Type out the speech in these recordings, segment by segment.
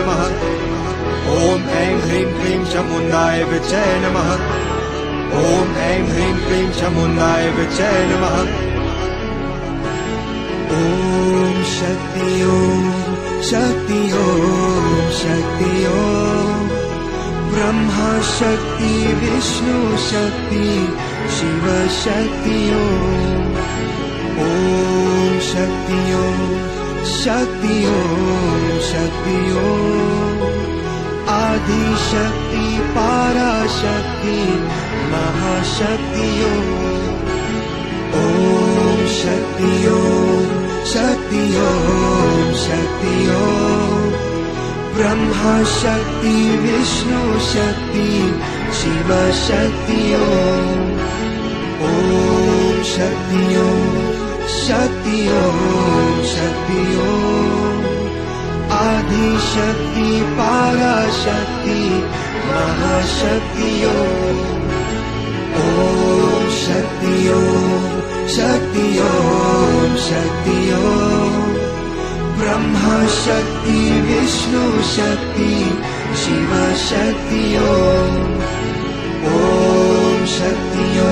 नमः। ॐ ऐं ह्रीं क्लीं चामुण्डाय विद्महे नमः। ॐ ऐं ह्रीं क्लीं चामुण्डाय विद्महे नमः। ॐ शक्ति ॐ शक्ति ॐ शक्ति ॐ ब्रह्मा शक्ति विष्णु शक्ति शिव शक्ति ॐ शक्ति ॐ शक्ति ॐ शक्ति ॐ आदि शक्ति पराशक्ति महाशक्ति ॐ शक्ति ॐ शक्ति ॐ शक्ति ॐ ब्रह्मा शक्ति विष्णु शक्ति शिव शक्ति ॐ शक्ति ॐ शक्ति ॐ शक्ति ॐ आदि शक्ति पराशक्ति महाशक्ति ॐ शक्ति ॐ शक्ति ॐ शक्ति ॐ ब्रह्मा शक्ति विष्णु शक्ति शिव शक्ति ॐ शक्ति ॐ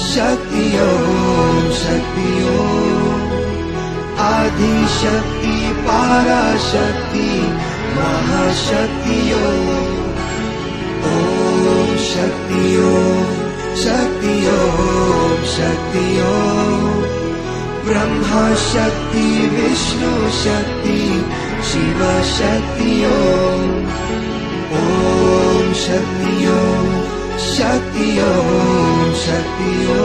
शक्ति ॐ शक्ति ॐ आदि शक्ति पराशक्ति महाशक्ति ॐ शक्ति ॐ शक्ति ॐ शक्ति ॐ ब्रह्मा शक्ति विष्णु शक्ति शिव शक्ति ॐ शक्ति ॐ शक्ति ॐ शक्ति ॐ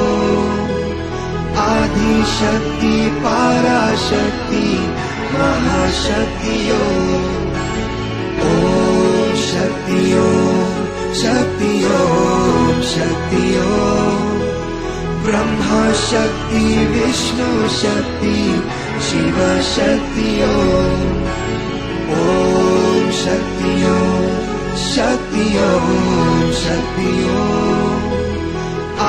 आदि शक्ति पराशक्ति महाशक्ति ॐ शक्ति ॐ शक्ति ॐ शक्ति ॐ ब्रह्मा शक्ति विष्णु शक्ति शिव शक्ति ॐ शक्ति ॐ शक्ति ॐ शक्ति ॐ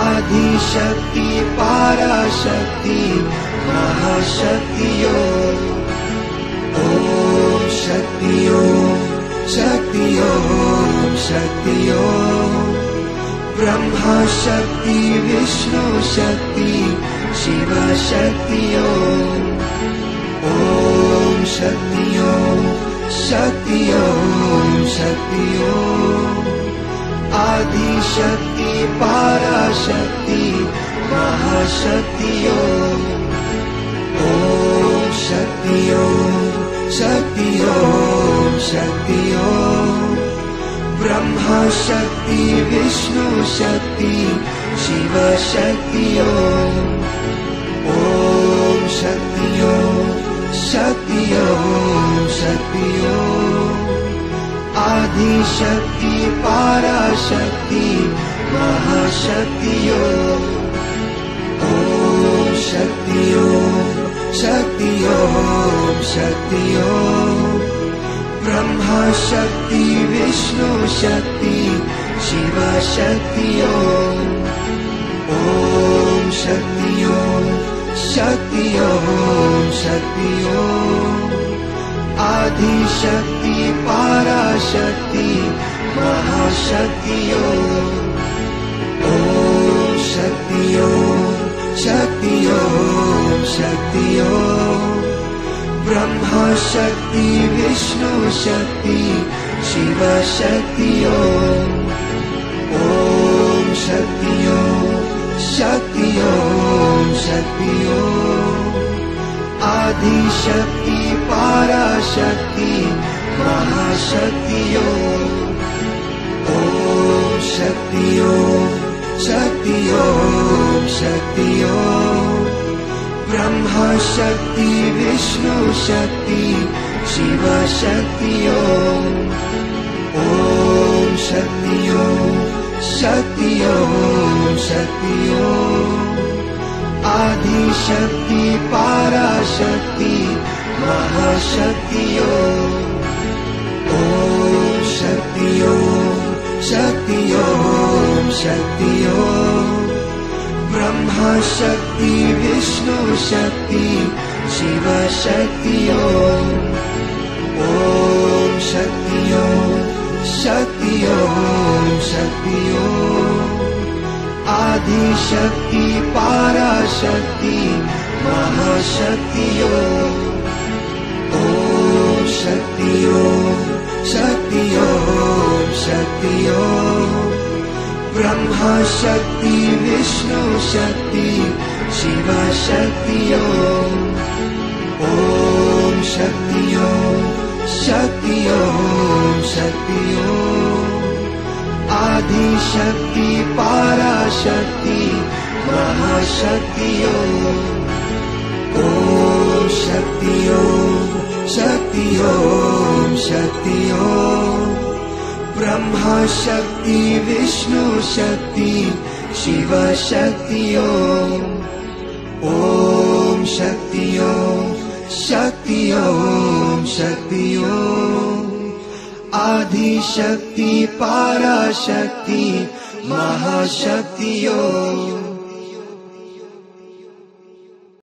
आदि शक्ति पराशक्ति महाशक्ति ॐ शक्ति ॐ शक्ति ॐ शक्ति ॐ ब्रह्मा शक्ति विष्णु शक्ति शिव शक्ति ॐ शक्ति ॐ शक्ति ॐ शक्ति ॐ आदि शक्ति पराशक्ति महाशक्ति ॐ शक्ति ॐ शक्ति ॐ शक्ति ॐ ब्रह्मा शक्ति विष्णु शक्ति शिव शक्ति ॐ शक्ति ॐ शक्ति ॐ शक्ति ॐ आदि शक्ति पराशक्ति महाशक्ति ॐ शक्ति ॐ शक्ति ॐ शक्ति ॐ ब्रह्मा शक्ति विष्णु शक्ति शिव शक्ति ॐ शक्ति ॐ शक्ति ॐ शक्ति ॐ आदि शक्ति पराशक्ति महाशक्ति ॐ शक्ति ॐ शक्ति ॐ शक्ति ॐ ब्रह्मा शक्ति विष्णु शक्ति शिव शक्ति ॐ शक्ति ॐ शक्ति ॐ शक्ति ॐ आदि शक्ति पराशक्ति महाशक्ति ॐ शक्ति ॐ शक्ति ॐ शक्ति ॐ ब्रह्मा शक्ति विष्णु शक्ति शिव शक्ति ॐ शक्ति ॐ शक्ति ॐ शक्ति ॐ आदि शक्ति पराशक्ति महाशक्ति ॐ शक्ति ॐ शक्ति ॐ शक्ति ॐ ब्रह्मा शक्ति विष्णु शक्ति शिव शक्ति ॐ शक्ति आदिशक्ति पराशक्ति महाशक्ति ॐ शक्ति शक्ति शक्ति ब्रह्मा शक्ति विष्णु शक्ति शिव शक्ति ॐ शक्ति शक्ति शक्ति आदिशक्ति पराशक्ति महाशक्ति ॐ शक्ति शक्ति शक्ति ब्रह्मा शक्ति विष्णु शक्ति शिव शक्ति ॐ शक्ति शक्ति शक्ति आदिशक्ति पराशक्ति महाशक्ति